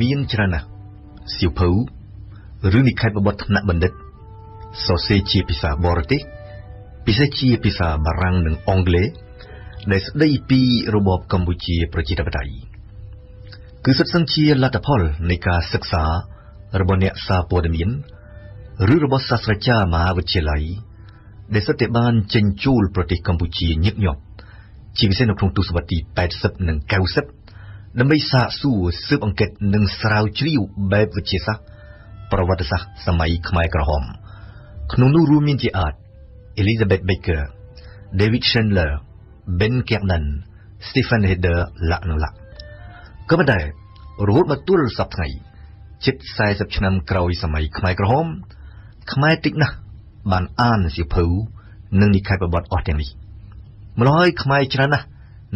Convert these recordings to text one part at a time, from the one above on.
មានច្រើនណាស់សៀវភៅឬនិក្ខេបបទថ្នាក់បណ្ឌិតសរសេរជាភាសាបរទេសពិសេសជាភាសាបារាំងនិងអង់គ្លេសដែលស្ដីពីរបបកម្ពុជាប្រជាធិបតេយ្យគឺសុទ្ធសឹងជាលទ្ធផលនៃការសិក្សារបស់អ្នកសារព័ត៌មានឬរបស់សាស្ត្រាចារ្យមហាវិទ្យាល័យដែលសុទ្ធតែបានចេញចូលប្រទេសកម្ពុជាញឹកញាប់ជាពិសេសនៅក្នុងទសវត្សរ៍ទី80និង90ដើម្បីសាកសួរស៊ើបអង្កេតនិងស្រាវជ្រាវបែបវិទ្យាសាស្ត្រប្រវត្តិសាស្ត្រសម័យខ្មែរក្រហមក្នុងនោះរួមមានជាអាច Elizabeth Baker, David Chandler, Ben Kiernan, Stephen Heder ឡាក់និងឡាក់ក៏ប៉ុន្តែរហូតមកទល់សប្តាហ៍ថ្ងៃជិត40ឆ្នាំក្រោយសម័យខ្មែរក្រហមខ្មែរតិចណាស់បានអានសៀវភៅនិងនិក្ខេបបទអស់ទាំងនេះម្ល៉េះខ្មែរច្រើនណាស់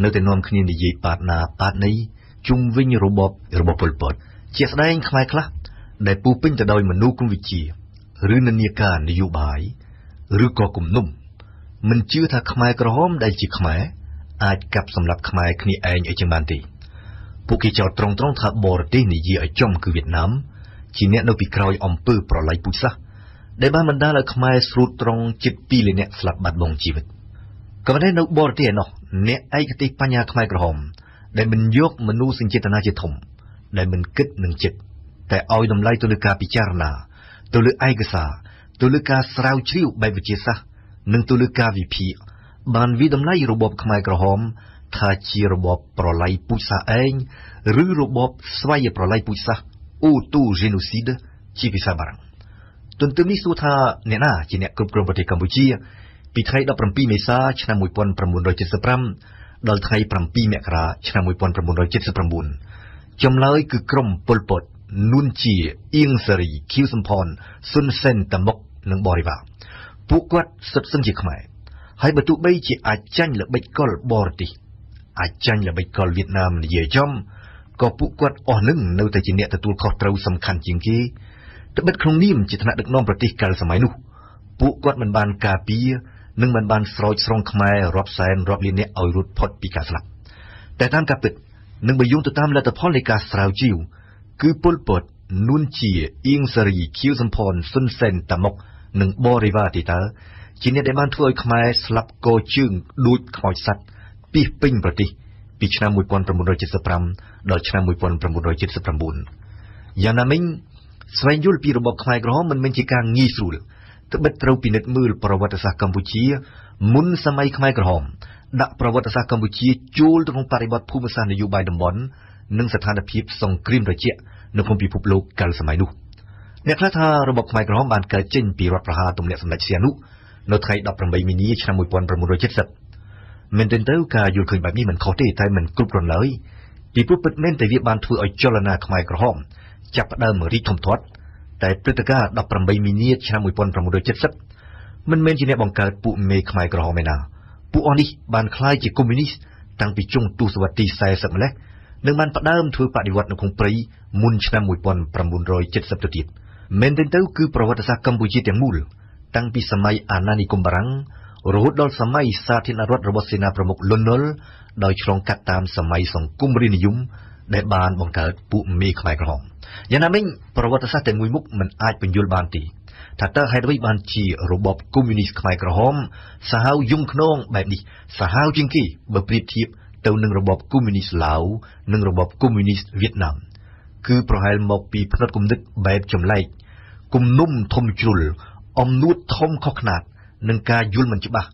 នៅតែនាំគ្នានិយាយប៉ាតណាប៉ាតណីជុំវិញរបបប៉ុលពតជាស្ដែងខ្មែរខ្លះដែលពោពេញទៅដោយមនោគមវិជ្ជាឬនិន្នាការនយោបាយឬក៏គំនុំមិនជឿថាខ្មែរក្រហមដែលជាខ្មែរអាចកាប់សម្លាប់ខ្មែរគ្នាឯងអីចឹងបានទេពួកគេចោទត្រង់ថាបរទេសនិយាយឲ្យចំគឺវៀតណាមជាអ្នកនៅពីក្រោយអំពើប្រល័យពូជសាសន៍ដែលបានបណ្ដាលឲ្យខ្មែរស្រូតត្រង់ជិត2លានអ្នកស្លាប់បាត់បង់ជីវិតក៏ប៉ុន្តែនៅបរទេសឯណោះអ្នកឯកទេសបញ្ញាខ្មែរក្រហមដែលមិនយកមនោសញ្ចេតនាជាធំដែលមិនគិតនឹងចិត្តតែឲ្យតម្លៃទៅលើការពិចារណាទៅលើឯកសារទៅលើការស្រាវជ្រាវបែបវិទ្យាសាស្ត្រនិងទៅលើការវិភាគបានវិតម្លៃរបបខ្មែរក្រហមថាជារបបប្រល័យពូជសាសន៍ឯងឬរបបស្វ័យប្រល័យពូជសាសន៍ Auto-génocide ជាភាសាបារាំងទន្ទឹមនេះសួរថាអ្នកណាជាអ្នកគ្រប់គ្រងប្រទេសកម្ពុជាពីថ្ងៃ17មេសាឆ្នាំ1975ដល់ថ្ងៃ7មករាឆ្នាំ1979ចម្លើយគឺក្រុមប៉ុលពតនួនជាអៀងសារីខៀវសំផនស៊ុនសែនតាមុកនិងបរិវារពួកគាត់សុទ្ធសឹងជាខ្មែរហើយបើទោះបីជាអាចចាញ់ល្បិចកលបរទេសអាចចាញ់ល្បិចកលវៀតណាមនិយាយចំក៏ពួកគាត់អស់នឹងនៅតែជាអ្នកទទួលខុសត្រូវសំខាន់ជាងគេត្បិតក្នុងនាមជាថ្នាក់ដឹកនាំប្រទេសកាលសម័យនោះពួកគាត់មិនបានការពារនិងមិនបានស្រោចស្រង់ខ្មែររាប់សែនរាប់លានអ្នកឲ្យរួចផុតពីការស្លាប់តែតាមការពិតនិងបើយោងទៅតាមលទ្ធផលនៃការស្រាវជ្រាវគឺប៉ុលពតនួនជាអៀងសារីខៀវសំផនស៊ុនសែនតាមុកនិងបរិវារទីតើជាអ្នកដែលបានធ្វើឲ្យខ្មែរស្លាប់កជើងដូចខ្មោចសត្វពីពេញប្រទេសពីឆ្នាំ1975ដល់ឆ្នាំ1979យ៉ាងណាមិញស្វែងយល់ពីរបបខ្មែរក្រហមមិនមែនជាការងាយស្រួលត្បិតត្រូវពិនិត្យមើលប្រវត្តិសាស្ត្រកម្ពុជាមុនសម័យខ្មែរក្រហមដាក់ប្រវត្តិសាស្ត្រកម្ពុជាចូលទៅក្នុងបរិបទភូមិសាស្ត្រនយោបាយតំបន់និងស្ថានភាពសង្គ្រាមត្រជាក់នៅក្នុងពិភពលោកកាលសម័យនោះអ្នកខ្លះថារបបខ្មែរក្រហមបានកើតចេញពីរដ្ឋប្រហារទម្លាក់សម្ដេចសៀនុនៅថ្ងៃ18មីនាឆ្នាំ1970មែនទែនទៅការយល់ឃើញបែបនេះមិនខុសទេតែមិនគ្រប់គ្រាន់ឡើយពីព្រោះពិតមែនតែវាបានធ្វើឲ្យចលនាខ្មែរក្រហមចាប់ផ្ដើមរីកធំធាត់តែព្រឹត្តិការណ៍18មីនាឆ្នាំ1970មិនមែនជាអ្នកបង្កើតពួកមេខ្មែរក្រហមឯណាពួកអស់នេះបានក្លាយជាកុម្មុយនីសតាំងពីចុងទសវត្សរ៍ទី40ម្លេះនិងបានផ្ដើមធ្វើបដិវត្តនៅក្នុងព្រៃមុនឆ្នាំ1970ទៅទៀតមែនទែនទៅគឺប្រវត្តិសាស្ត្រកម្ពុជាទាំងមូលតាំងពីសម័យអាណានិគមបារាំងរហូតដល់សម័យសាធារណរដ្ឋរបស់សេនាប្រមុខលន់នល់ដោយឆ្លងកាត់តាមសម័យសង្គមរាស្ត្រនិយមដែលបានបង្កើតពួកមេខ្មែរក្រហមយ៉ាងណាមិញប្រវត្តិសាស្ត្រតែមួយមុខមិនអាចបញ្យល់បានទេថាតើហេតុអ្វីបានជារបបកុម្មុយនីសខ្មែរក្រហមសាហាវយំខ្នងបែបនេះសាហាវជាងគេបើប្រៀបធៀបទៅនឹងរបបកុម្មុយនីសឡាវនិងរបបកុម្មុយនីសវៀតណាមគឺប្រហែលមកពីផ្នត់គំនិតបែបចម្លែកគំនុំធំជ្រុលអំនួតធំខុសខ្នាតនិងការយល់មិនច្បាស់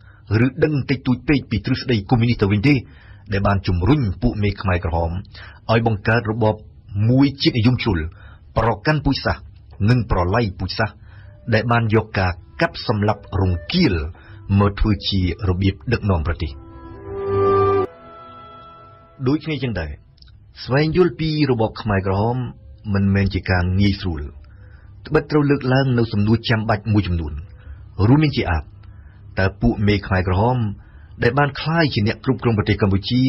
ឬដឹងតិចតួចពេកពីទ្រឹស្ដីកុម្មុយនីសទៅវិញទេដែលបានជំរុញពួកមេខ្មែរក្រហមឲ្យបង្កើតរបបមួយជាតិនិយមជ្រុលប្រកាន់ពូជសាសន៍និងប្រល័យពូជសាសន៍ដែលបានយកការកាប់សម្លាប់រង្គាលមកធ្វើជារបៀបដឹកនាំប្រទេសដូចគ្នាចឹងដែរស្វែងយល់ពីរបបខ្មែរក្រហមមិនមែនជាការងាយស្រួលត្បិតត្រូវលើកឡើងនៅសំណួរចាំបាច់មួយចំនួនរួមមានជាអាចតើពួកមេខ្មែរក្រហមដែលបានក្លាយជាអ្នកគ្រប់គ្រងប្រទេសកម្ពុជា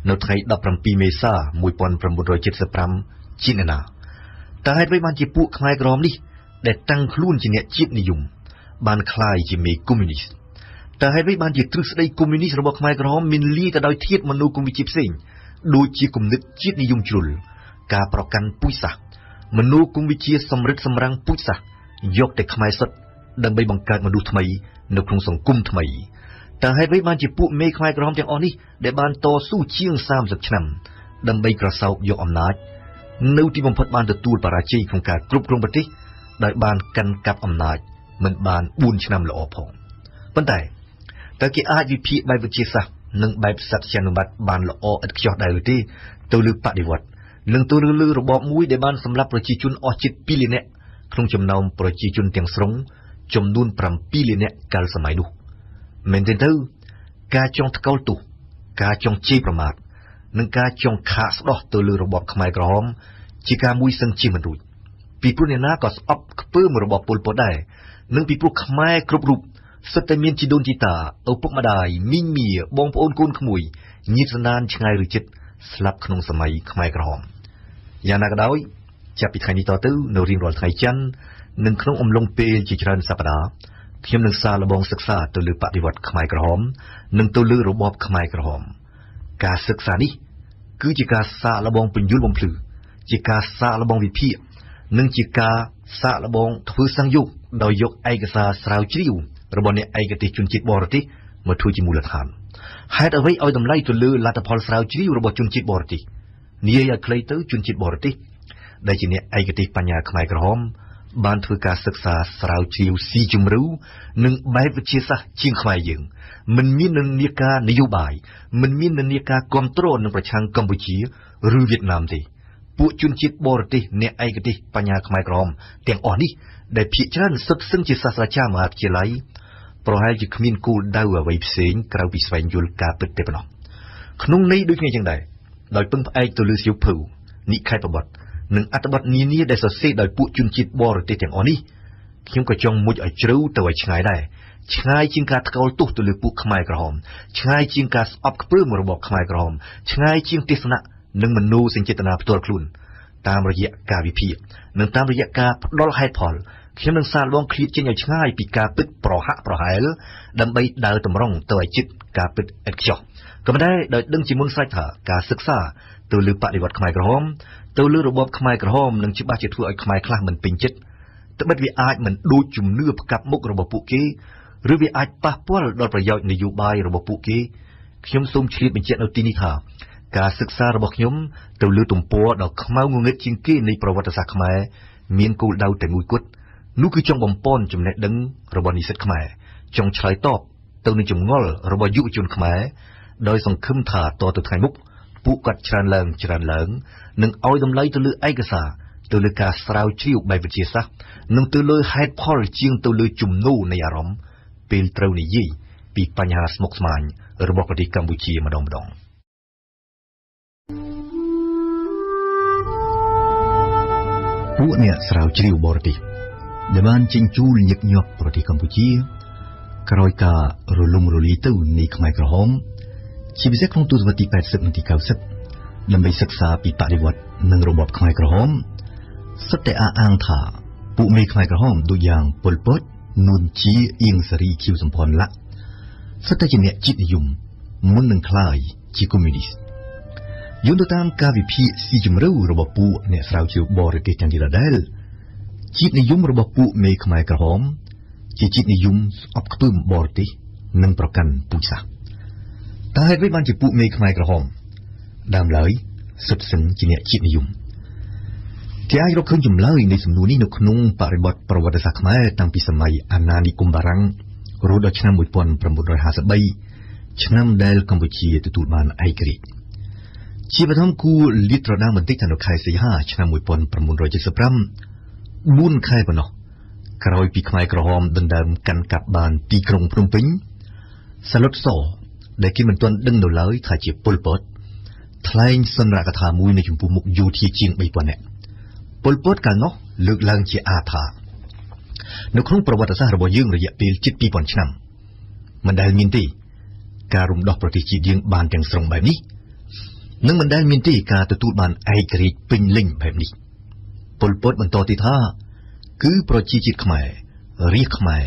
នៅថ្ងៃ17មេសា1975ជាអ្នកណាតើហេតុអ្វីបានជាពួកខ្មែរក្រហមនេះដែលតាំងខ្លួនជាអ្នកជាតិនិយមបានក្លាយជាមេកុម្មុយនីសតើហេតុអ្វីបានជាទ្រឹស្ដីកុម្មុយនីសរបស់ខ្មែរក្រហមមានលាយទៅដោយធាតុមនោគមវិជ្ជាផ្សេងដូចជាគំនិតជាតិនិយមជ្រុល ការប្រកាន់ពុយសាសមនុស្សគុំវិជាសម្រិទ្ធសម្រាំងពុយសាសយកតែខ្មែរសុទ្ធដើម្បីបង្កើតមនុស្សថ្មីនៅក្នុងសង្គមថ្មីតើហេតុអ្វីបានជាពួកមេខ្មែរក្រហមទាំងអស់នេះដែលបានតស៊ូជាង30ឆ្នាំដើម្បីក្រសោបយកអំណាចនៅទីបំផុតបានទទួលបរាជ័យក្នុងការគ្រប់គ្រងប្រទេសដោយបានកាន់កាប់អំណាចមិនបាន4ឆ្នាំល្អផងប៉ុន្តែតើគេអាចវិភាគបែបវិទ្យាសាស្ត្រនិងបែបសត្យានុបត្តិបានល្អឥតខ្ចោះដែរឬទេទៅលើបដិវត្តនិងទៅលើរបបមួយដែលបានសម្លាប់ប្រជាជនអស់ជិត2លាននាក់ក្នុងចំណោមប្រជាជនទាំងស្រុងចំនួន7លាននាក់កាលសម័យនោះមែនទេទៅការចង់ថ្កោលទោសការចង់ជេរប្រមាថនិងការចង់ខាកស្ដោះទៅលើរបបខ្មែរក្រហមជាការមួយសឹងជាមិនរួចពីព្រោះអ្នកណាក៏ស្អប់ខ្ពើមរបបប៉ុលពតដែរនិងពីព្រោះខ្មែរគ្រប់រូបសុទ្ធតែមានជីដូនជីតាឪពុកម្ដាយមីងមៀបងប្អូនកូនក្មួយញាតិសន្តានឆ្ងាយឬជិតស្លាប់ក្នុងសម័យខ្មែរក្រហមយ៉ាងណាក៏ដោយចាប់ពីថ្ងៃនេះតទៅនៅរៀងរាល់ថ្ងៃច័ន្ទនិងក្នុងអំឡុងពេលជាច្រើនសប្តាហ៍ខ្ញុំនឹងសាកល្បងសិក្សាទៅលើបដិវត្តខ្មែរក្រហមនិងទៅលើរបបខ្មែរក្រហមការសិក្សានេះគឺជាការសាកល្បងពន្យល់បំភ្លឺជាការសាកល្បងវិភាគនិងជាការសាកល្បងធ្វើសង្យោគដោយយកឯកសារស្រាវជ្រាវរបស់អ្នកឯកទេសជនជាតិបរទេសមកធ្វើជាមូលដ្ឋានហេតុអ្វីឲ្យតម្លៃទៅលើលទ្ធផលស្រាវជ្រាវរបស់ជនជាតិបរទេសនិយាយឲ្យខ្លីទៅជនជាតិបរទេសដែលជាអ្នកឯកទេសបញ្ញាខ្មែរក្រហមបានធ្វើការសិក្សាស្រាវជ្រាវស៊ីជម្រៅនិងបែបវិទ្យាសាស្ត្រជាងខ្មែរយើងមិនមាននិន្នាការនយោបាយមិនមាននិន្នាការគ្រប់គ្រងនឹងប្រឆាំងកម្ពុជាឬវៀតណាមទេពួកជនជាតិបរទេសអ្នកឯកទេសបញ្ញាខ្មែរក្រហមទាំងអស់នេះដែលភាគច្រើនសុទ្ធសឹងជាសាស្ត្រាចារ្យមហាវិទ្យាល័យប្រហែលជាគ្មានគោលដៅអ្វីផ្សេងក្រៅពីស្វែងយល់ការពិតតែប៉ុណ្ណោះក្នុងន័យដូចគ្នាចឹងដែរដោយពឹងផ្អែកទៅលើសៀវភៅនិក្ខេបបទនិងអត្ថបទនានាដែលសរសេរដោយពួកជនជាតិបរទេសទាំងអស់នេះខ្ញុំក៏ចង់មុជឲ្យជ្រៅទៅឲ្យឆ្ងាយដែរឆ្ងាយជាងការថ្កោលទោសទៅលើពួកខ្មែរក្រហមឆ្ងាយជាងការស្អប់ខ្ពើមរបបខ្មែរក្រហមឆ្ងាយជាងទេសនៈនិងមโนសញ្ចេតនាផ្ទាល់ខ្លួនតាមរយៈការវិភាគនិងតាមរយៈការផ្ដល់ហេតុផលខ្ញុំនឹងសាកល្បងឃ្លាតចេញឲ្យឆ្ងាយពីការពិតប្រហាក់ប្រហែលដើម្បីដើរតម្រង់ទៅឲ្យជិតការពិតឥតខ្ចោះក៏ប៉ុន្តែដោយដឹងជាមុនស្រេចថាការសិក្សាទៅលើបដិវត្តខ្មែរក្រហមទៅលើរបបខ្មែរក្រហមនឹងច្បាស់ជាធ្វើឲ្យខ្មែរខ្លះមិនពេញចិត្តត្បិតវាអាចមិនដូចជំនឿផ្កាប់មុខរបស់ពួកគេឬវាអាចប៉ះពាល់ដល់ប្រយោជន៍នយោបាយរបស់ពួកគេខ្ញុំសូមឆ្លៀតបញ្ជាក់នៅទីនេះថាការសិក្សារបស់ខ្ញុំទៅលើទំព័រដ៏ខ្មៅងងឹតជាងគេនៃប្រវត្តិសាស្ត្រខ្មែរមានគោលដៅតែមួយគត់នោះគឺចង់បំពេញចំណេះដឹងរបស់និស្សិតខ្មែរចង់ឆ្លើយតបទៅនឹងចម្ងល់របស់យុវជនខ្មែរដោយសង្ឃឹមថាតទៅថ្ងៃមុខពួកគាត់ច្រើនឡើងនឹងឲ្យតម្លៃទៅលើឯកសារទៅលើការស្រាវជ្រាវបែបវិទ្យាសាស្ត្រនិងទៅលើហេតុផលជាងទៅលើជំនោរនៃអារម្មណ៍ពេលត្រូវនិយាយពីបញ្ហាស្មុគស្មាញរបស់ប្រទេសកម្ពុជាមួយម្ដងពួកអ្នកស្រាវជ្រាវបរទេសដែលបានចេញជួលញឹកញាប់ប្រទេសកម្ពុជាក្រោយការរលំរលាយទៅនៃខ្មែរក្រហមជាពិសេសក្នុងទសវត្សរ៍ទី80និងទី90ដើម្បីសិក្សាពីបដិវត្តនិងរបបខ្មែរក្រហមសុទ្ធតែអះអាងថាពួកមេខ្មែរក្រហមដូចយ៉ាងប៉ុលពតនួនជាអៀងសារីខៀវសំផនឡាក់សុទ្ធតែជាអ្នកជាតិនិយមមុននឹងក្លាយជាកុម្មុយនីសយោងទៅតាមការវិភាគស៊ីជម្រៅរបស់ពួកអ្នកស្រាវជ្រាវបរទេសទាំងនេះដែរជាតិនិយមរបស់ពួកមេខ្មែរក្រហមជាជាតិនិយមស្អប់ខ្ពើមបរទេសនិងប្រកាន់ពូជសាសន៍តើហេតុអ្វីបានជាពួកមេខ្មែរក្រហមដើមឡើយសុទ្ធសឹងជាអ្នកជាតិនិយមគេអាចរកឃើញចម្លើយនៃសំណួរនេះនៅក្នុងបរិបទប្រវត្តិសាស្ត្រខ្មែរតាំងពីសម័យអាណានិគមបារាំងរហូតដល់ឆ្នាំ1953ឆ្នាំដែលកម្ពុជាទទួលបានឯករាជ្យជាបឋមគួរលាតត្រដាងបន្តិចថានៅខែសីហាឆ្នាំ1975 4 ខែប៉ុណ្ណោះក្រោយពីខ្មែរក្រហមដណ្ដើមកាន់កាប់បានទីក្រុងភ្នំពេញសាឡុតសដែលគេមិនទាន់ដឹងនៅឡើយថាជាប៉ុលពតថ្លែងសន្និដ្ឋានកថាមួយនៅចំពោះមុខយោធាជាង 3,000 នាក់ប៉ុលពតកាលនោះលើកឡើងជាអាថានៅក្នុងប្រវត្តិសាស្ត្ររបស់យើងរយៈពេលជិត 2,000 ឆ្នាំមិនដែលមានទេការរំដោះប្រទេសជាតិយើងបានទាំងស្រុងបែបនេះនិងមិនដែលមានទេការទទួលបានឯករាជ្យពេញលេញបែបនេះប៉ុលពតបន្តទៀតថាគឺប្រជាជាតិខ្មែររាជខ្មែរ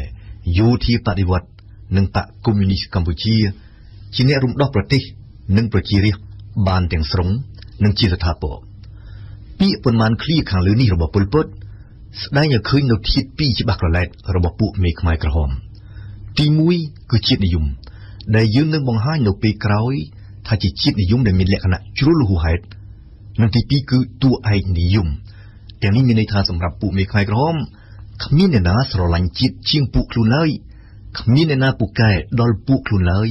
យោធាបដិវត្តនិងបកកុម្មុយនីសកម្ពុជាជាអ្នករំដោះប្រទេសនិងប្រជារាស្ត្របានទាំងស្រុងនិងជាស្ថាពរ ពាក្យប៉ុន្មានឃ្លាខាងលើនេះរបស់ប៉ុលពតស្ដែងឲ្យឃើញនៅធាតុពីរច្បាស់ក្រឡែតរបស់ពួកមេខ្មែរក្រហមទី1គឺជាតិនិយមដែលយើងនឹងបង្ហាញនៅពេលក្រោយថាជាជាតិនិយមដែលមានលក្ខណៈជ្រុលហួសហេតុនិងទី2គឺតួឯកនិយមទាំងនេះមានន័យថាសម្រាប់ពួកមេខ្មែរក្រហមគ្មានអ្នកណាស្រឡាញ់ជាតិជាងពួកខ្លួនឡើយគ្មានអ្នកណាពូកែដល់ពួកខ្លួនឡើយ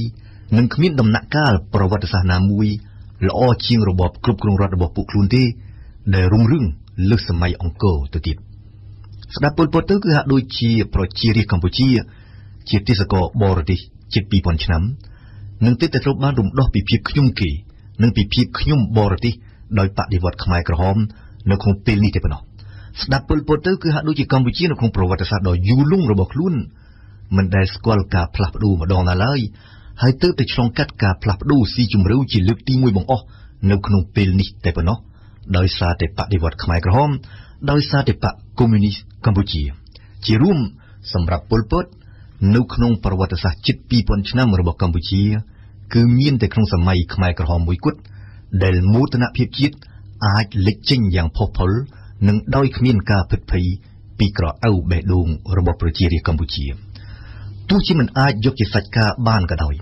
និងគ្មានដំណាក់កាលប្រវត្តិសាស្ត្រណាមួយល្អជាងរបបគ្រប់គ្រងរដ្ឋរបស់ពួកខ្លួនទេដែលរុងរឿងលើសសម័យអង្គរទៅទៀតស្ដាប់ប៉ុលពតទៅគឺហាក់ដូចជាប្រជារាស្ត្រកម្ពុជាជាទេសករបរទេសជិត 2000 ឆ្នាំនឹងទើបតែត្រូវបានរំដោះពីភាពខ្ញុំគេនិងពីភាពខ្ញុំបរទេសដោយបដិវត្តខ្មែរក្រហមនៅក្នុងពេលនេះទេប៉ុណ្ណោះស្ដាប់ប៉ុលពតទៅគឺហាក់ដូចជាកម្ពុជានៅក្នុងប្រវត្តិសាស្ត្រដ៏យូរលង់របស់ខ្លួនមិនដែលស្គាល់ការផ្លាស់ប្ដូរម្ដងណាឡើយហើយទើបតែឆ្លងកាត់ការផ្លាស់ប្ដូរស៊ីជម្រៅជាលើកទី1បង្អស់នៅក្នុងពេលនេះតែប៉ុណ្ណោះដោយសារតែបដិវត្តខ្មែរក្រហមដោយសារបកកុម្មុយនីសកម្ពុជាជារួមសម្រាប់ប៉ុលពតនៅក្នុងប្រវត្តិសាស្ត្រជិត 2000 ឆ្នាំរបស់កម្ពុជាគឺមានតែក្នុងសម័យខ្មែរក្រហមមួយគត់ដែលមោទនភាពជាតិអាចលេចចេញយ៉ាងផុសផុលនិងដោយគ្មានការភិតភ័យពីក្រអៅបេះដូងរបស់ប្រជារាស្ត្រកម្ពុជាទោះជាមិនអាចយកជាសាច់ការបានក៏ដោយ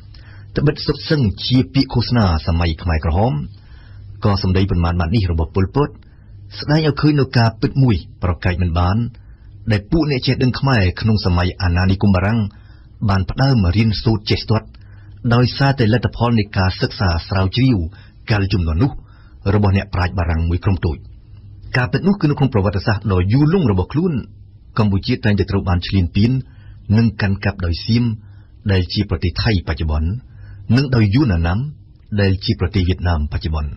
ត្បិតសុទ្ធសឹងជាពាក្យឃោសនាសម័យខ្មែរក្រហមក៏សម្ដីប៉ុន្មានបាត់នេះរបស់ប៉ុលពតស្ដែងឲ្យឃើញនៅការពិតមួយប្រកែកមិនបានដែលពួកអ្នកចេះដឹងខ្មែរក្នុងសម័យអាណានិគមបារាំងបានផ្ដើមរៀនសូត្រចេះស្ទាត់ដោយសារតែលទ្ធផលនៃការសិក្សាស្រាវជ្រាវកាលជំនាន់នោះរបស់អ្នកប្រាជ្ញបារាំងមួយក្រុមតូចការពិតនោះគឺនៅក្នុងប្រវត្តិសាស្ត្រដ៏យូរលង់របស់ខ្លួនកម្ពុជាតែងតែត្រូវបានឈ្លានពាននិងកាន់កាប់ដោយសៀមដែលជាប្រទេសថៃបច្ចុប្បន្ននិងដោយយួនណាណាំដែលជាប្រទេសវៀតណាមបច្ចុប្បន្ន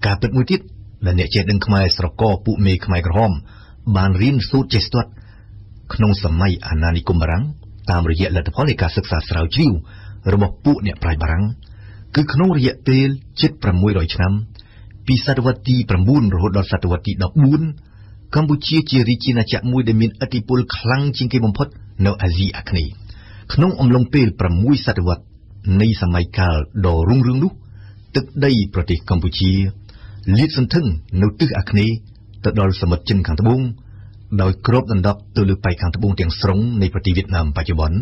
ការពិតមួយទៀតដែលអ្នកចេះដឹងខ្មែរស្រកពួកមេខ្មែរក្រហមបានរៀនសូត្រចេះស្ទាត់ក្នុងសម័យអាណានិគមបារាំងតាមរយៈលទ្ធផលនៃការសិក្សាស្រាវជ្រាវរបស់ពួកអ្នកប្រាជ្ញបារាំងគឺក្នុងរយៈពេលជិត600ឆ្នាំពីសតវត្សទី9រហូតដល់សតវត្សទី14កម្ពុជាជារាជាណាចក្រមួយដែលមានឥទ្ធិពលខ្លាំងជាងគេបំផុតនៅអាស៊ីអាគ្នេយ៍ក្នុងអំឡុងពេល6សតវត្សនៃសម័យកាលដ៏រុងរឿងនោះទឹកដីប្រទេសកម្ពុជាលាតសន្ធឹងនៅទិសអាគ្នេយ៍ទៅដល់សមុទ្រចិនខាងត្បូងដោយគ្របដណ្ដប់ទៅលើប៉ែកខាងត្បូងទាំងស្រុងនៃប្រទេសវៀតណាមបច្ចុប្បន្ន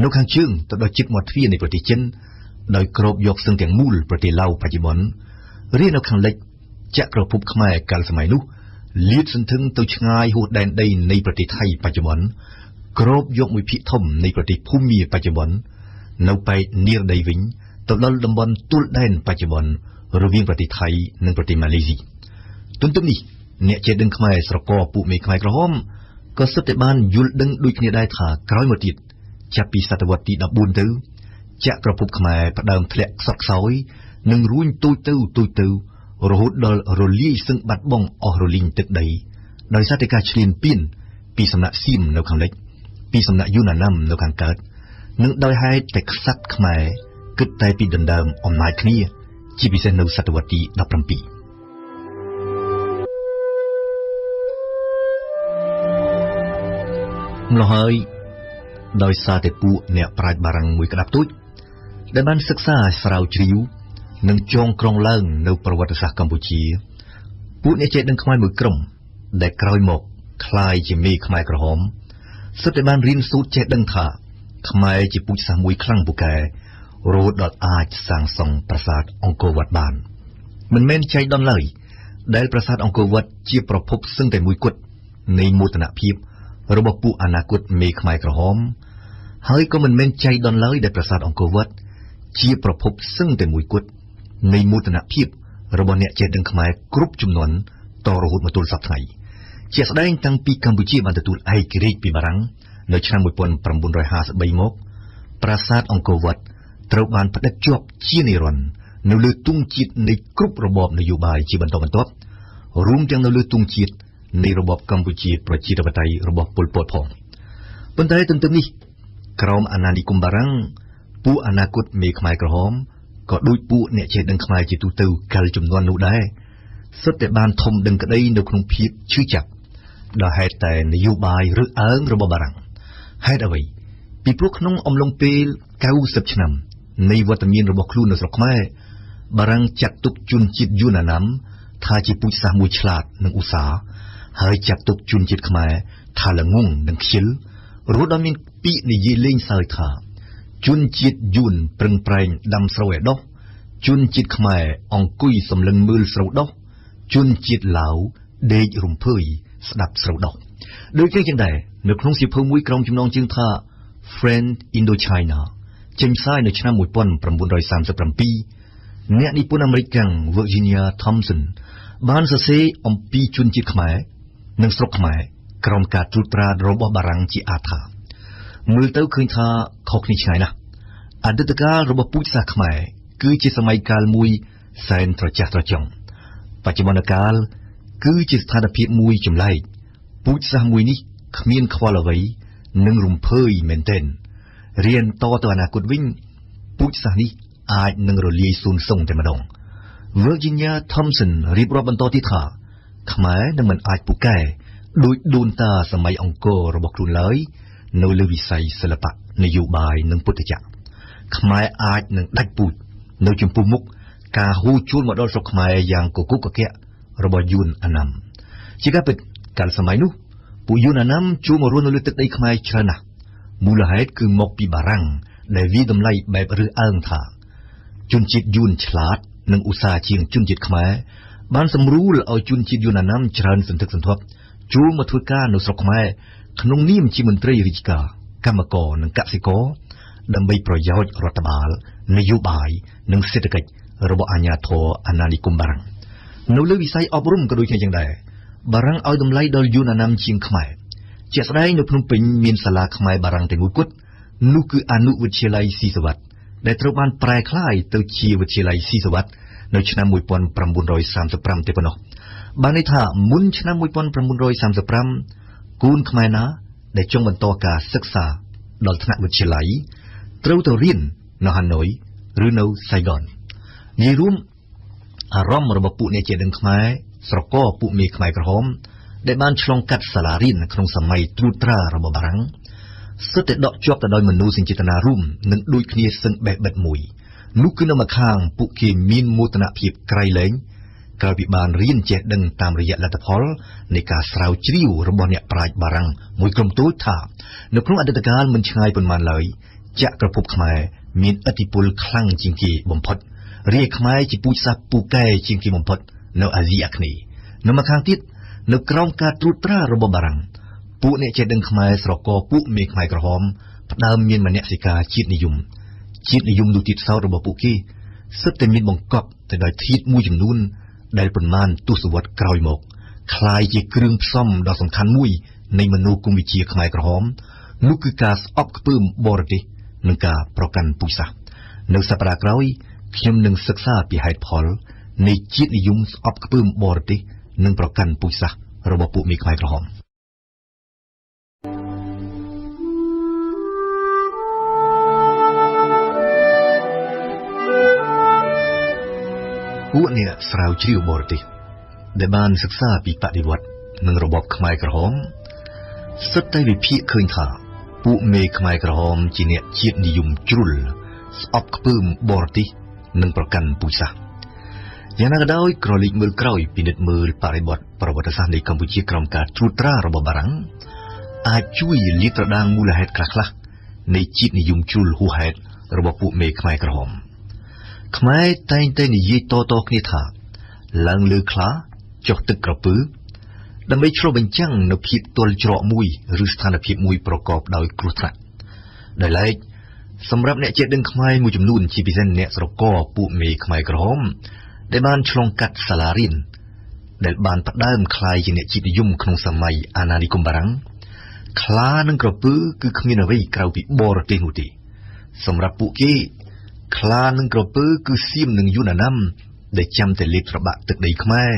នៅខាងជើងទៅដល់ជិតមាត់ទ្វារនៃប្រទេសចិនដោយគ្របយកស្ទឹងទាំងមូលប្រទេសឡាវបច្ចុប្បន្នរីនៅខាងលិចចក្រភពខ្មែរកាលសម័យនោះលាតសន្ធឹងទៅឆ្ងាយហួសដែនដីនៃប្រទេសថៃបច្ចុប្បន្នគ្របយកមួយភាគធំនៃប្រទេសភូមាបច្ចុប្បន្ននៅប៉ែកនិរដីវិញទៅដល់តំបន់ទួលដែនបច្ចុប្បន្នរវាងប្រទេសថៃនិងប្រទេសម៉ាឡេស៊ីទន្ទឹមនេះអ្នកចេះដឹងខ្មែរស្រកពួកមេខ្មែរក្រហមក៏សុទ្ធតែបានយល់ដឹងដូចគ្នាដែរថាក្រោយមកទៀតចាប់ពីសតវត្សទី14ទៅចក្រភពខ្មែរផ្ដើមធ្លាក់ខ្សត់ខ្សោយនិងរួញទូចទៅរហូតដល់រលាយសឹងបាត់បង់អស់រលីងទឹកដីដោយសារតែការឈ្លានពានពីសំណាក់សៀមនៅខាងលិចពីសំណាក់យួនណាណាំនៅខាងកើតនិងដោយហេតុតែក្សត្រខ្មែរគិតតែពីដណ្ដើមអំណាចគ្នាជាពិសេសនៅសតវត្សទី17ម្ល៉េះហើយដោយសារតែពួកអ្នកប្រាជ្ញបារាំងមួយក្តាប់តូចដែលបានសិក្សាស្រាវជ្រាវនិងចងក្រងឡើងនៅប្រវត្តិសាស្ត្រកម្ពុជាពួកអ្នកចេះដឹងខ្មែរមួយក្រុមដែលក្រោយមកคล้ายជាមេខ្មែរក្រហមសុទ្ធតែបានរៀនសូត្រចេះដឹងថាខ្មែរជាពូជសាសន៍មួយខ្លាំងពូកែរហូតដល់អាចសាងសង់ប្រាសាទអង្គរវត្តបានមិនមែនចៃដន្យឡើយដែលប្រាសាទអង្គរវត្តជាប្រភពសឹងតែមួយគត់នៃមោទនភាពរបស់ពួកអនាគតមេខ្មែរក្រហមហើយក៏មិនមែនចៃដន្យឡើយដែលប្រាសាទអង្គរវត្តជាប្រភពសឹងតែមួយគត់នៃមោទនភាពរបស់អ្នកចេះដឹងខ្មែរគ្រប់ជំនាន់តរហូតមកទល់សព្វថ្ងៃជាស្ដែងតាំងពីកម្ពុជាបានទទួលឯករាជ្យពីបារាំងនៅឆ្នាំ1953មកប្រាសាទអង្គរវត្តត្រូវបានផ្ដិតជាប់ជានិរន្តរ៍នៅលើទង់ជាតិនៃគ្រប់របបនយោបាយជាបន្តបន្ទាប់រួមទាំងនៅលើទង់ជាតិនៃរបបកម្ពុជាប្រជាធិបតេយ្យរបស់ប៉ុលពតផងប៉ុន្តែទន្ទឹមនេះក្រោមអាណានិគមបារាំងពួកអនាគតមេខ្មែរក្រហមក៏ដូចពួកអ្នកចេះដឹងខ្មែរជាទូទៅកាលជំនាន់នោះដែរសុទ្ធតែបានធំដឹងក្តីនៅក្នុងភាពឈឺចាប់ដោយហេតុតែនយោបាយរើសអើងរបស់បារាំងហេតុអ្វីពីព្រោះក្នុងអំឡុងពេល90ឆ្នាំនៃវត្តមានរបស់ខ្លួននៅស្រុកខ្មែរបារាំងចាត់ទុកជនជាតិយួនណាណាំ ថាជាពូជសាសន៍មួយឆ្លាតនិងឧស្សាហ៍ហើយចាត់ទុកជនជាតិខ្មែរថាល្ងងនិងខ្ជិលរហូតដល់មានពាក្យនិយាយលេងសើចថាជនជាតិយួនប្រឹងប្រែងដាំស្រូវឲ្យដុះជនជាតិខ្មែរអង្គុយសម្លឹងមើលស្រូវដុះជនជាតិឡាវដេករំភើយស្ដាប់ស្រូវដុះដូចគ្នាដែរនៅក្នុងសៀវភៅមួយក្រុមចំណងជើងថា Friend Indochina ចេញផ្សាយនៅឆ្នាំ1937អ្នកនិពន្ធអាមេរិកកាំង Virginia Thompson បានសរសេរអំពីជនជាតិខ្មែរនិងស្រុកខ្មែរក្រោមការត្រួតត្រារបស់បារាំងជាអាថាមើលទៅឃើញថាខុសគ្នាឆ្ងាយណាស់អតីតកាលរបស់ពូជសាសន៍ខ្មែរគឺជាសម័យកាលមួយសែនត្រចះត្រចង់បច្ចុប្បន្នកាលគឺជាស្ថានភាពមួយចម្លែកពូជសាសន៍មួយនេះគ្មានខ្វល់អ្វីនិងរំភើយមែនទែនរៀនតទៅអនាគតវិញពូជសាសន៍នេះអាចនឹងរលាយសូន្យសូន្យតែម្ដង Virginia Thompson រៀបរាប់បន្តទៀតថាខ្មែរនឹងមិនអាចពូកែដោយដូនតាសម័យអង្គររបស់ខ្លួនឡើយនៅលើវិស័យសិល្បៈនយោបាយនិងពុទ្ធចក្រខ្មែរអាចនឹងដាច់ពូជនៅចំពោះមុខការហូរចូលមកដល់ស្រុកខ្មែរយ៉ាងកគុកកកៈរបស់យួនអាណាំជាការពិតកាលសម័យនោះពួកយួនអាណាំចូលមករស់នៅលើទឹកដីខ្មែរច្រើនណាស់មូលហេតុគឺមកពីបារាំងដែលវាតម្លៃបែបរើសអើងថាជនជាតិយួនឆ្លាតនិងឧស្សាហ៍ជាងជនជាតិខ្មែរបានសម្រួលឲ្យជនជាតិយួនអាណាំច្រើនសន្ធឹកសន្ធាប់ចូលមកធ្វើការនៅស្រុកខ្មែរក្នុងនាមជាមន្ត្រីរាជការកម្មករនិងកសិករដើម្បីប្រយោជន៍រដ្ឋបាលនយោបាយនិងសេដ្ឋកិច្ចរបស់អាជ្ញាធរអាណានិគមបារាំងនៅលើវិស័យអប់រំក៏ដូចគ្នាយ៉ាងដែរបារាំងឲ្យតម្លៃដល់យួនអាណាំជាងខ្មែរជាក់ស្ដែងនៅភ្នំពេញមានសាលាខ្មែរបារាំងតែមួយគត់នោះគឺអនុវិទ្យាល័យស៊ីសវត្តដែលត្រូវបានប្រែក្លាយទៅជាវិទ្យាល័យស៊ីសវត្តនៅឆ្នាំ1935ទេប៉ុណ្ណោះបានន័យថាមុនឆ្នាំ1935កូនខ្មែរណាដែលចង់បន្តការសិក្សាដល់ថ្នាក់វិទ្យាល័យត្រូវទៅរៀននៅហាណូយឬនៅសៃហ្គននិយាយរួមអារម្មណ៍របស់ពួកអ្នកជាដឹងខ្មែរស្រកពួកមេខ្មែរក្រហមដែលបានឆ្លងកាត់សាលារៀនក្នុងសម័យត្រួតត្រារបស់បារាំងសិតតែដកជាប់ទៅដោយមនោសញ្ចេតនារួមនិងដូចគ្នាសឹងបេះបិទមួយនោះគឺនៅម្ខាងពួកគេមានមោទនភាពក្រៃលែងក្រោយពីបានរៀនចេះដឹងតាមរយៈលទ្ធផលនៃការស្រាវជ្រាវរបស់អ្នកប្រាជ្ញបារាំងមួយក្រុមតូចថានៅក្នុងអតីតកាលមិនឆ្ងាយប៉ុន្មានឡើយចក្រភពខ្មែរមានឥទ្ធិពលខ្លាំងជាងគេបំផុតរាជខ្មែរជាពូជសាសន៍ពូកែជាងគេបំផុតនៅអាស៊ីអាគ្នេយ៍នៅម្ខាងទៀតនៅក្រោមការត្រួតត្រារបស់បារាំងពួកអ្នកចេះដឹងខ្មែរស្រកពួកមេខ្មែរក្រហមផ្ដើមមានមនសិការជាតិនិយមនោះទៀតសោតរបស់ពួកគេសិតតែមានបង្កប់ទៅដោយធាតុមួយចំនួនដែលប៉ុន្មានទសវត្សរ៍ក្រោយមកคล้ายជាគ្រឿងផ្សំដ៏សំខាន់មួយនៃមនោគមវិជ្ជាខ្មែរក្រហមនោះគឺការស្អប់ខ្ពើមបរទេសនិងការប្រកាន់ពូជសាសន៍នៅសប្តាហ៍ក្រោយខ្ញុំនឹងសិក្សាពីហេតុផលនៃជាតិនិយមស្អប់ខ្ពើមបរទេសនិងប្រកាន់ពូជសាសន៍របស់ពួកមេខ្មែរក្រហមពួកអ្នកស្រាវជ្រាវបរទេសដែលបានសិក្សាពីបដិវត្តន៍និងរបបខ្មែរក្រហមសុទ្ធតែវិភាគឃើញថាពួកមេខ្មែរក្រហមជាអ្នកជាតិនិយមជ្រុលស្អប់ខ្ពើមបរទេសនិងប្រកាន់ពូជសាសន៍យ៉ាងណាក៏ដោយក្រឡេកមើលក្រោយពិនិត្យមើលបរិបទប្រវត្តិសាស្ត្រនៃកម្ពុជាក្រោមការត្រួតត្រារបស់បារាំងអាចជួយលាតត្រដាងមូលហេតុខ្លះនៃជាតិនិយមជ្រុលហួសហេតុរបស់ពួកមេខ្មែរក្រហមខ្មែរតែងតែនិយាយតគ្នាថាឡើងលើខ្លាចុះទឹកក្រពើដើម្បីឆ្លុះបញ្ចាំងនូវភាពទល់ច្រកមួយឬស្ថានភាពមួយប្រកបដោយគ្រោះថ្នាក់ដោយឡែកសម្រាប់អ្នកចេះដឹងខ្មែរមួយចំនួនជាពិសេសអ្នកស្រកពួកមេខ្មែរក្រហមដែលបានឆ្លងកាត់សាលារៀនដែលបានផ្ដើមคล้ายជាអ្នកជាតិនិយមក្នុងសម័យអាណានិគមបារាំងខ្លានិងក្រពើគឺគ្មានអ្វីក្រៅពីបរទេសនោះទេសម្រាប់ពួកគេខ្លានិងក្រពើគឺសៀមនឹងយួនអាណាំដែលចាំតែលេបត្របាក់ទឹកដីខ្មែរ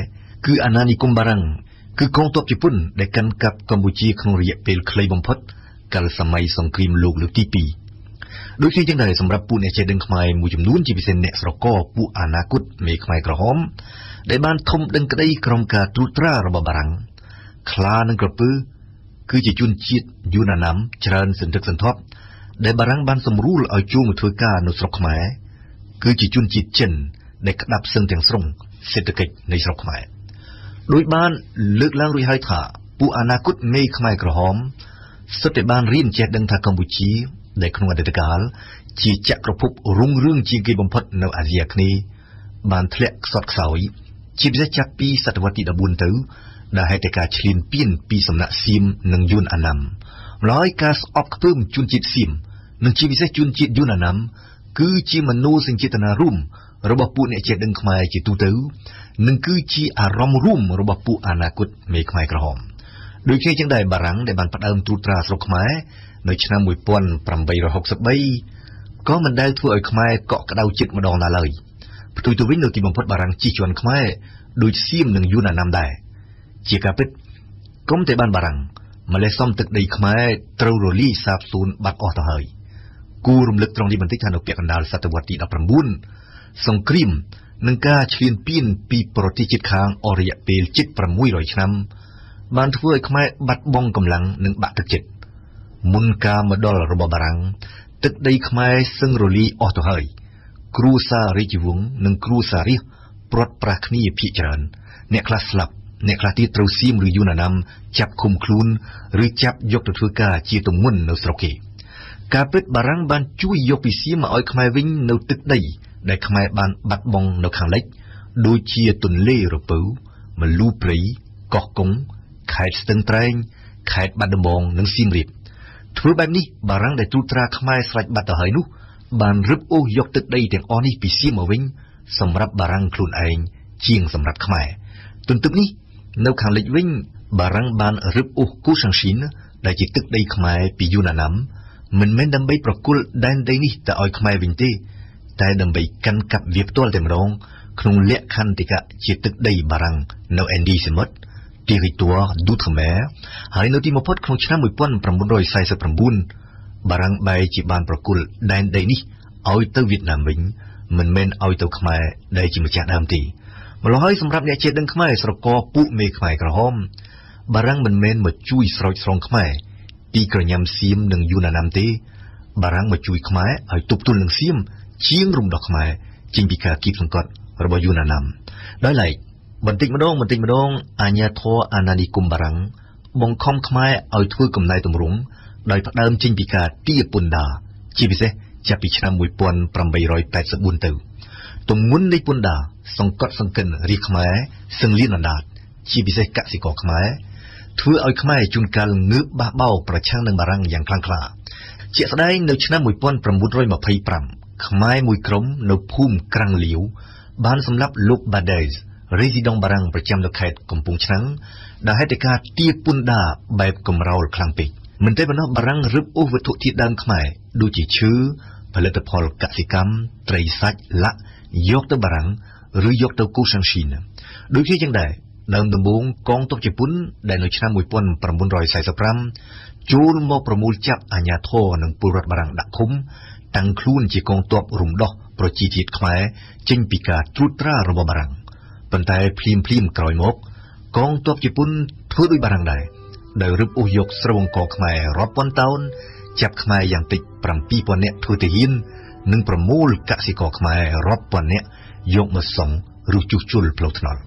គឺអាណានិគមបារាំងគឺកងទ័ពជប៉ុនដែលកាន់កាប់កម្ពុជាក្នុងរយៈពេលខ្លីបំផុតកាលសម័យសង្គ្រាមលោកលើកទី2ដូចនេះចឹងដែរសម្រាប់ពួកអ្នកចេះដឹងខ្មែរមួយចំនួនជាពិសេសអ្នកស្រកពួកអនាគតមេខ្មែរក្រហមដែលបានធំដឹងក្តីក្រោមការត្រួតត្រារបស់បារាំងខ្លានិងក្រពើគឺជាជនជាតិយួនអាណាំច្រើនសន្ធឹកសន្ធាប់ដែលបារាំងបានសម្រួលឲ្យចូលមកធ្វើការនៅស្រុកខ្មែរគឺជាជនជាតិចិនដែលក្តាប់សឹងទាំងស្រុង เศรษฐกิจในស្រុកខ្មែរដោយបានលើកឡើងរួចហើយថាពួកអនាគតមេខ្មែរក្រហមសិតតែបានរៀនចេះដឹងថាកម្ពុជាដែលក្នុងអតីតកាលជាចក្រភពរុងរឿងជាងគេបំផុតនៅអាស៊ីអាគ្នេយ៍បានធ្លាក់ខ្សត់ខ្សោយជាពិសេសចាប់ពីសតវត្សទី14ទៅដែលហេតុតែការឈ្លានពានពីសំណាក់សៀមនិងយួនអាណាំម្ល៉េះការស្អប់ខ្ពើមជនជាតិសៀមនិងជាពិសេសជនជាតិយួនអាណាំគឺជាមនោសញ្ចេតនារួមរបស់ពួកអ្នកចេះដឹងខ្មែរជាទូទៅនិងគឺជាអារម្មណ៍រួមរបស់ពួកអនាគតមេខ្មែរក្រហមដូចគ្នាចឹងដែរបារាំងដែលបានផ្ដើមត្រួតត្រាស្រុកខ្មែរនៅឆ្នាំ1863ក៏មិនដែលធ្វើឲ្យខ្មែរកក់ក្ដៅចិត្តម្ដងណាឡើយផ្ទុយទៅវិញនៅទីបំផុតបារាំងជិះជាន់ខ្មែរដោយសៀមនិងយួនអាណាំដែរជាការពិតគុំតែបានបារាំងម្លេះសំទឹកដីខ្មែរត្រូវរលាយសាបសូន្យបាត់អស់ទៅហើយគួររំលឹកត្រង់នេះបន្តិចថានៅពាក់កណ្ដាលសតវត្សទី19សង្គ្រាមនិងការឈ្លានពានពីប្រទេសជិតខាងអស់រយៈពេលជិត600ឆ្នាំបានធ្វើឲ្យខ្មែរបាត់បង់កម្លាំងនិងបាក់ទឹកចិត្តមុនការមកដល់របស់បារាំងទឹកដីខ្មែរសឹងរលាយអស់ទៅហើយគ្រួសាររាជវង្សនិងគ្រួសាររាស្ត្រព្រាត់ប្រាសគ្នាភាគច្រើនអ្នកខ្លះស្លាប់អ្នកខ្លះទៀតត្រូវសៀមឬយួនអាណាំចាប់ឃុំខ្លួនឬចាប់យកទៅធ្វើការជាទម្ងន់នៅស្រុកគេការពិតបារាំងបានជួយយកពីសៀមមកឲ្យខ្មែរវិញនៅទឹកដីដែលខ្មែរបានបាត់បង់នៅខាងលិចដូចជាទន្លេរពៅមលូព្រៃកោះកុងខេត្តស្ទឹងត្រែងខេត្តបាត់ដំបងនិងសៀមរាបធ្វើបែបនេះបារាំងដែលត្រួតត្រាខ្មែរស្រេចបាត់ទៅហើយនោះបានរឹបអូសយកទឹកដីទាំងអស់នេះពីសៀមមកវិញសម្រាប់បារាំងខ្លួនឯងជាងសម្រាប់ខ្មែរទន្ទឹមនេះនៅខាងលិចវិញបារាំងបានរឹបអូសគូសាំងស៊ីនដែលជាទឹកដីខ្មែរពីយួនអាណាំមិនមែនដើម្បីប្រគល់ដែនដីនេះទៅឲ្យខ្មែរវិញទេតែដើម្បីកាន់កាប់វាផ្ទាល់តែម្ដងក្នុងលក្ខន្តិកៈជាទឹកដីបារាំងនៅអេនឌីសេមុតterritoire d'outre-mer ហើយនៅទីបំផុតក្នុងឆ្នាំ1949បារាំងបែរជាបានប្រគល់ដែនដីនេះឲ្យទៅវៀតណាមវិញមិនមែនឲ្យទៅខ្មែរដែលជាម្ចាស់ដើមទេម្ល៉េះហើយសម្រាប់អ្នកចេះដឹងខ្មែរស្រកពួកមេខ្មែរក្រហមបារាំងមិនមែនមកជួយស្រោចស្រង់ខ្មែរពីក្រញាំសៀមនិងយួនអាណាំទេបារាំងមកជួយខ្មែរឲ្យទប់ទល់នឹងសៀមជាងរំដោះខ្មែរចេញពីការគៀបសង្កត់របស់យួនអាណាំដោយឡែកបន្តិចម្ដងអាញាធរអាណានិគមបារាំងបង្ខំខ្មែរឲ្យធ្វើកំណែទម្រង់ដោយផ្ដើមចេញពីការទារពន្ធដារជាពិសេសចាប់ពីឆ្នាំ1884ទៅទម្ងន់នៃពន្ធដារសង្កត់សង្កិនរាជខ្មែរសឹងលៀនអណ្ដាតជាពិសេសកសិករខ្មែរធ្វើឲ្យខ្មែរជួនកាលងើបបះបោរប្រឆាំងនឹងបារាំងយ៉ាងខ្លាំងក្លាជាក់ស្ដែងនៅឆ្នាំ1925ខ្មែរមួយក្រុមនៅភូមិក្រាំងលាវបានសម្លាប់លោកបាដេសរេស៊ីដង់បារាំងប្រចាំនៅខេត្តកំពង់ឆ្នាំងដែលហេតុតែការទារពន្ធដារបែបកំរោលខ្លាំងពេកមិនតែប៉ុណ្ណោះបារាំងរឹបអូសវត្ថុធាតុដើមខ្មែរដូចជាឈើផលិតផលកសិកម្មត្រីសាច់លាក់យកទៅបារាំងឬយកទៅគូសាំងស៊ីនដូចជាយ៉ាងដែរដើមដំបូងកងទ័ពជប៉ុនដែលនៅឆ្នាំ1945ចូលមកប្រមូលចាប់អាជ្ញាធរនិងពលរដ្ឋបារាំងដាក់ឃុំតាំងខ្លួនជាកងទ័ពរំដោះប្រជាជាតិខ្មែរចេញពីការត្រួតត្រារបស់បារាំងប៉ុន្តែភ្លាមក្រោយមកកងទ័ពជប៉ុនធ្វើដោយបារាំងដែរដោយរឹបអូសយកស្រូវអង្ករខ្មែររាប់ពាន់តោនចាប់ខ្មែរយ៉ាងតិច 7,000 នាក់ធ្វើទាហាននិងប្រមូលកសិករខ្មែររាប់ពាន់នាក់យកមកសង់ឬជួសជុលផ្លូវថ្នល់